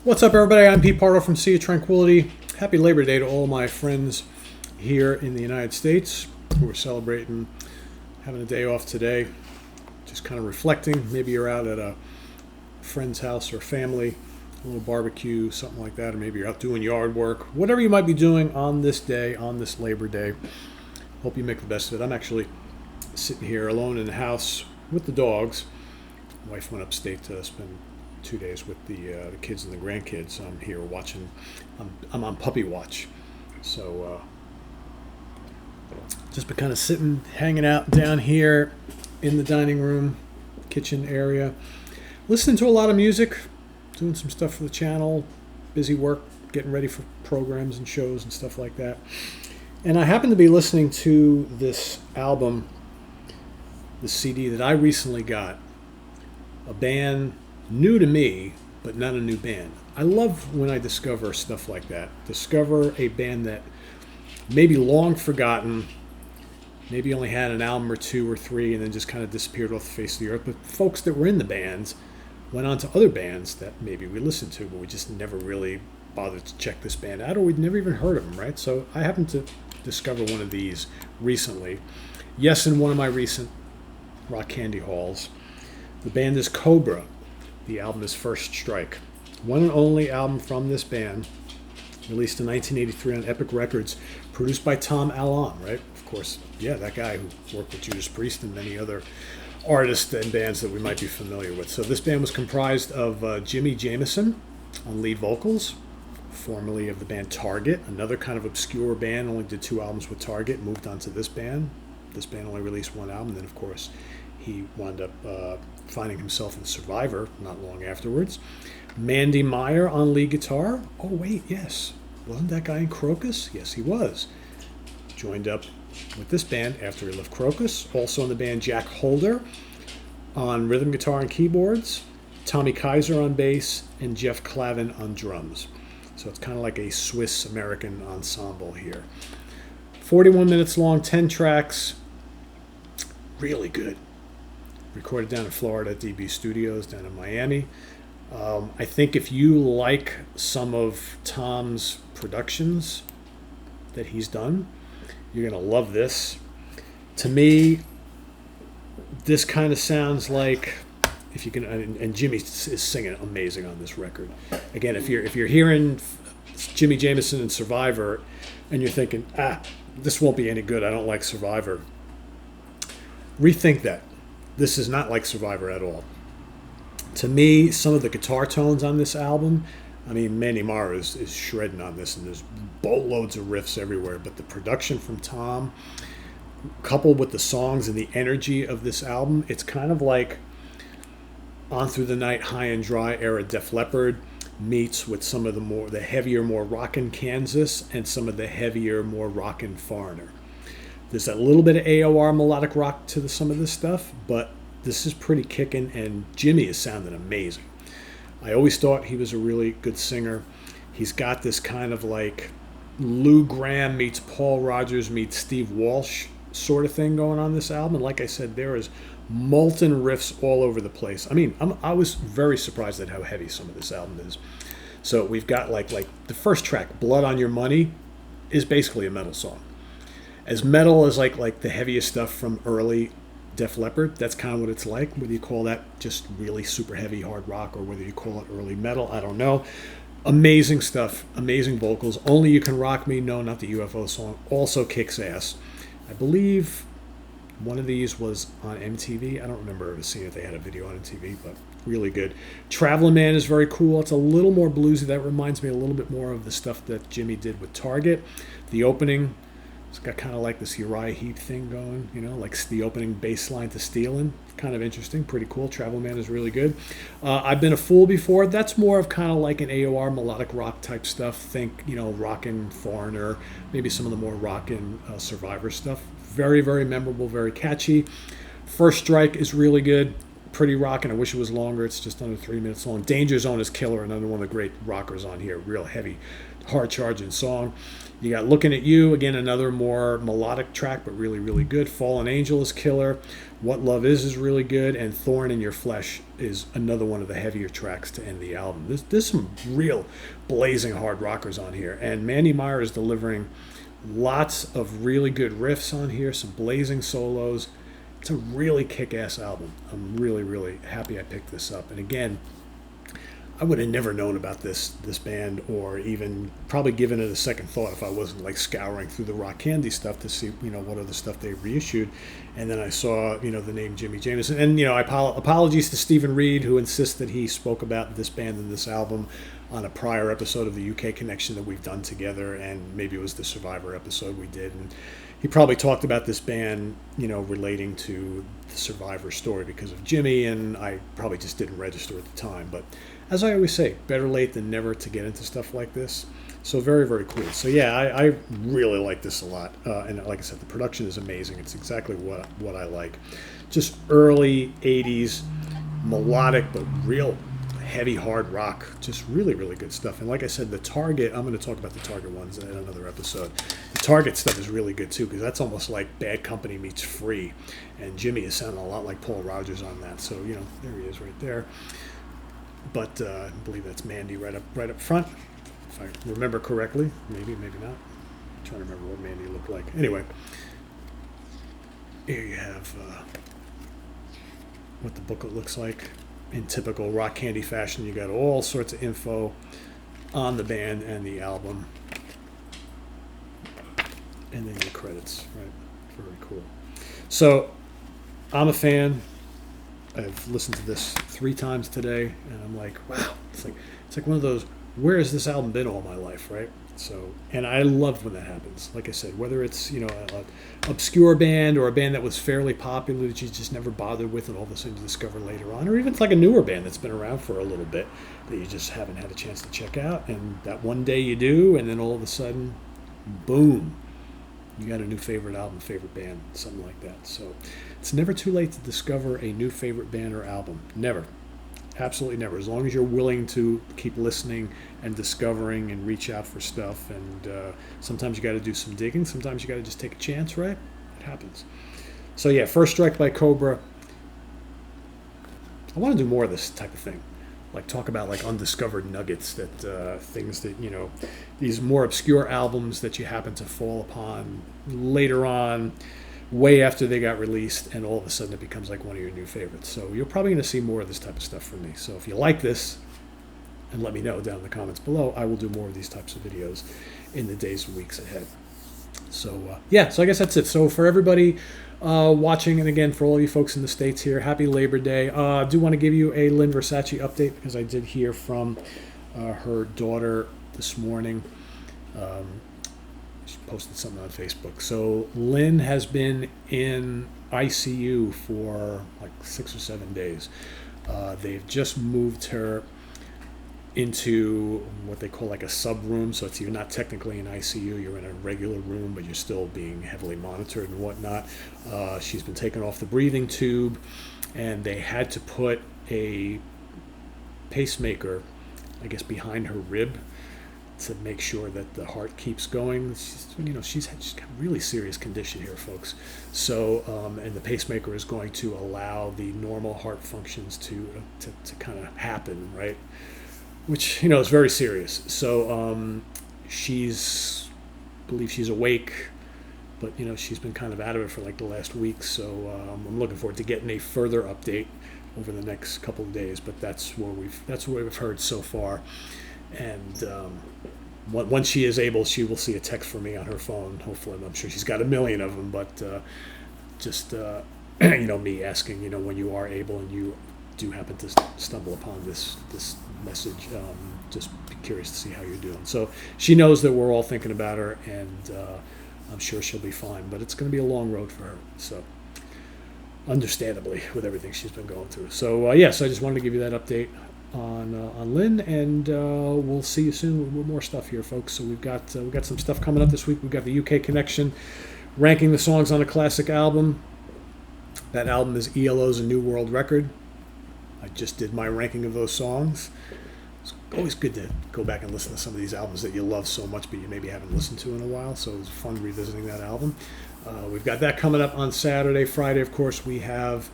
What's up, everybody? I'm Pete Pardo from Sea of Tranquility. Happy Labor Day to all my friends here in the United States who are celebrating having a day off today. Just kind of reflecting. Maybe you're out at a friend's house or family, a little barbecue, something like that, or maybe you're out doing yard work. Whatever you might be doing on this day, on this Labor Day, hope you make the best of it. I'm actually sitting here alone in the house with the dogs. My wife went upstate to spend 2 days with the kids and the grandkids. I'm here watching. I'm on puppy watch, so just been kind of sitting, hanging out down here in the dining room, kitchen area, listening to a lot of music, doing some stuff for the channel, busy work, getting ready for programs and shows and stuff like that. And I happen to be listening to this album, the CD that I recently got, a band new to me, but not a new band. I love when I discover stuff like that. Discover a band that maybe long forgotten, maybe only had an album or two or three and then just kind of disappeared off the face of the earth. But folks that were in the bands went on to other bands that maybe we listened to, but we just never really bothered to check this band out, or we'd never even heard of them, right? So I happened to discover one of these recently. Yes, in one of my recent rock candy hauls. The band is Cobra. The album is First Strike. One and only album from this band, released in 1983 on Epic Records, produced by Tom Allen, right? Of course, yeah, that guy who worked with Judas Priest and many other artists and bands that we might be familiar with. So this band was comprised of Jimmy Jamison on lead vocals, formerly of the band Target, another kind of obscure band, only did 2 albums with Target, moved on to this band. This band only released 1 album, then of course he wound up finding himself in Survivor not long afterwards. Mandy Meyer on lead guitar. Oh wait, yes. Wasn't that guy in Crocus? Yes, he was. Joined up with this band after he left Crocus. Also in the band, Jack Holder on rhythm guitar and keyboards, Tommy Kaiser on bass, and Jeff Clavin on drums. So it's kind of like a Swiss-American ensemble here. 41 minutes long, 10 tracks. Really good. Recorded down in Florida at DB Studios down in Miami. I think if you like some of Tom's productions that he's done, you're going to love this. To me, this kind of sounds like, if you can, and Jimmy is singing amazing on this record. Again, if you're hearing Jimmy Jamison and Survivor and you're thinking, this won't be any good, I don't like Survivor, rethink that. This is not like Survivor at all. To me, some of the guitar tones on this album, I mean, Mandy Meyer is shredding on this, and there's boatloads of riffs everywhere, but the production from Tom, coupled with the songs and the energy of this album, it's kind of like On Through the Night, High and Dry era Def Leppard meets with some of the heavier, more rockin' Kansas and some of the heavier, more rockin' Foreigner. There's a little bit of AOR melodic rock to some of this stuff, but this is pretty kicking, and Jimmy is sounding amazing. I always thought he was a really good singer. He's got this kind of like Lou Gramm meets Paul Rodgers meets Steve Walsh sort of thing going on this album. And like I said, there is molten riffs all over the place. I mean, I was very surprised at how heavy some of this album is. So we've got like the first track, Blood on Your Money, is basically a metal song. As metal as like the heaviest stuff from early Def Leppard, that's kind of what it's like. Whether you call that just really super heavy hard rock or whether you call it early metal, I don't know. Amazing stuff, amazing vocals. Only You Can Rock Me, no, not the UFO song, also kicks ass. I believe one of these was on MTV. I don't remember ever seeing if they had a video on MTV, but really good. Traveling Man is very cool. It's a little more bluesy. That reminds me a little bit more of the stuff that Jimmy did with Target. The opening, it's got kind of like this Uriah Heep thing going, like the opening bass line to Stealin'. Kind of interesting, pretty cool. Travel Man is really good. I've Been a Fool Before. That's more of kind of like an AOR melodic rock type stuff. Think, rockin' Foreigner, maybe some of the more rockin' Survivor stuff. Very, very memorable, very catchy. First Strike is really good. pretty rocking. I wish it was longer. It's just under 3 minutes long. Danger Zone is killer, another one of the great rockers on here. Real heavy, hard charging song. You got Looking at You, again, another more melodic track, but really, really good. Fallen Angel is killer. What Love is really good. And Thorn in Your Flesh is another one of the heavier tracks to end the album. There's some real blazing hard rockers on here. And Mandy Meyer is delivering lots of really good riffs on here, some blazing solos. It's a really kick-ass album. I'm really, really happy I picked this up. And again, I would have never known about this band, or even probably given it a second thought if I wasn't like scouring through the Rock Candy stuff to see, what other stuff they reissued. And then I saw, the name Jimmy Jameson. And, apologies to Stephen Reed, who insists that he spoke about this band and this album on a prior episode of the UK Connection that we've done together, and maybe it was the Survivor episode we did. And he probably talked about this band, relating to the Survivor story because of Jimmy, and I probably just didn't register at the time. But as I always say, better late than never to get into stuff like this. So very, very cool. So yeah, I really like this a lot. And like I said, the production is amazing. It's exactly what I like. Just early 80s, melodic, but real heavy, hard rock. Just really, really good stuff. And like I said, the Target, I'm going to talk about the Target ones in another episode. The Target stuff is really good too, because that's almost like Bad Company meets Free. And Jimmy is sounding a lot like Paul Rodgers on that. So, there he is right there. But I believe that's Mandy right up front, if I remember correctly. Maybe not. I'm trying to remember what Mandy looked like. Anyway, here you have what the booklet looks like in typical Rock Candy fashion. You got all sorts of info on the band and the album, and then your credits. Right, very cool. So I'm a fan. I've listened to this 3 times today, and I'm like, wow. It's like one of those, where has this album been all my life, right? So, and I love when that happens. Like I said, whether it's, an obscure band or a band that was fairly popular that you just never bothered with and all of a sudden you discover later on, or even it's like a newer band that's been around for a little bit that you just haven't had a chance to check out, and that one day you do, and then all of a sudden, boom, you got a new favorite album, favorite band, something like that. So it's never too late to discover a new favorite band or album. Never. Absolutely never. As long as you're willing to keep listening and discovering and reach out for stuff. And sometimes you got to do some digging. Sometimes you got to just take a chance, right? It happens. So yeah, First Strike by Cobra. I want to do more of this type of thing. Like talk about like undiscovered nuggets, that things that, these more obscure albums that you happen to fall upon later on, way after they got released, and all of a sudden it becomes like one of your new favorites. So you're probably going to see more of this type of stuff from me. So if you like this, and let me know down in the comments below, I will do more of these types of videos in the days and weeks ahead. So yeah, so I guess that's it. So for everybody watching, and again for all you folks in the States here, happy Labor Day. I do want to give you a Lynn Versace update, because I did hear from her daughter this morning. She posted something on Facebook. So Lynn has been in ICU for like 6 or 7 days. They've just moved her into what they call like a sub room. So you're not technically in ICU, you're in a regular room, but you're still being heavily monitored and whatnot. She's been taken off the breathing tube, and they had to put a pacemaker, I guess, behind her rib to make sure that the heart keeps going. She's got a really serious condition here, folks. So, and the pacemaker is going to allow the normal heart functions to kind of happen, right? Which, is very serious. So, I believe she's awake, but, she's been kind of out of it for like the last week. So, I'm looking forward to getting a further update over the next couple of days. But that's what we've heard so far. And once she is able, she will see a text from me on her phone. Hopefully, I'm sure she's got a million of them. But just me asking, when you are able and you do happen to stumble upon this message, just be curious to see how you're doing. So she knows that we're all thinking about her, and I'm sure she'll be fine. But it's going to be a long road for her. So understandably, with everything she's been going through. So yes, I just wanted to give you that update on Lynn, and we'll see you soon with more stuff here, folks. So we've got some stuff coming up this week. We've got the UK Connection ranking the songs on a classic album. That album is ELO's A New World Record. I just did my ranking of those songs. It's always good to go back and listen to some of these albums that you love so much, but you maybe haven't listened to in a while. So it was fun revisiting that album. We've got that coming up on Saturday. Friday, of course, we have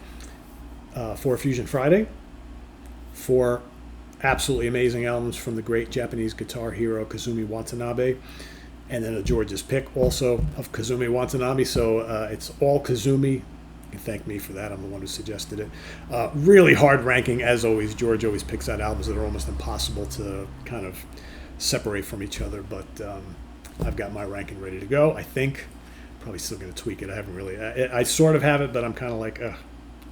For Fusion Friday. 4 absolutely amazing albums from the great Japanese guitar hero Kazumi Watanabe. And then a George's pick also of Kazumi Watanabe. So it's all Kazumi. You can thank me for that. I'm the one who suggested it. Really hard ranking, as always. George always picks out albums that are almost impossible to kind of separate from each other. But I've got my ranking ready to go. I think probably still going to tweak it. I haven't really. I sort of have it, but I'm kind of like,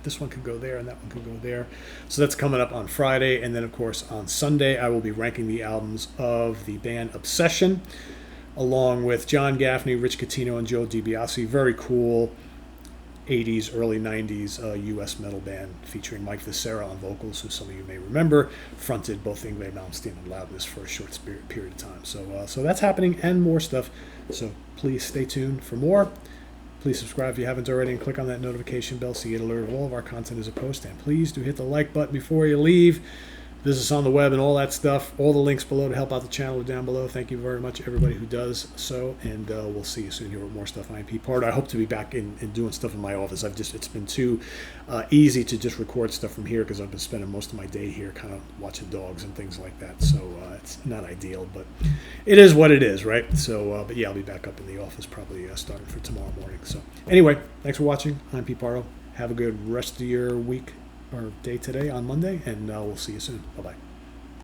this one could go there and that one could go there. So that's coming up on Friday. And then, of course, on Sunday, I will be ranking the albums of the band Obsession, along with John Gaffney, Rich Catino, and Joe DiBiase. Very cool 80s, early 90s U.S. metal band featuring Mike Viscera on vocals, who some of you may remember, fronted both Yngwie Malmsteen and Loudness for a short period of time. So that's happening and more stuff. So please stay tuned for more. Please subscribe if you haven't already and click on that notification bell so you get alerted of all of our content as a post. And please do hit the like button before you leave. Visit us on the web and all that stuff. All the links below to help out the channel are down below. Thank you very much, everybody who does so. And we'll see you soon here with more stuff. I'm Pete Pardo. I hope to be back and doing stuff in my office. It's been too easy to just record stuff from here because I've been spending most of my day here kind of watching dogs and things like that. So it's not ideal, but it is what it is, right? So, but yeah, I'll be back up in the office probably starting for tomorrow morning. So anyway, thanks for watching. I'm Pete Pardo. Have a good rest of your week or day today on Monday, and we'll see you soon. Bye-bye.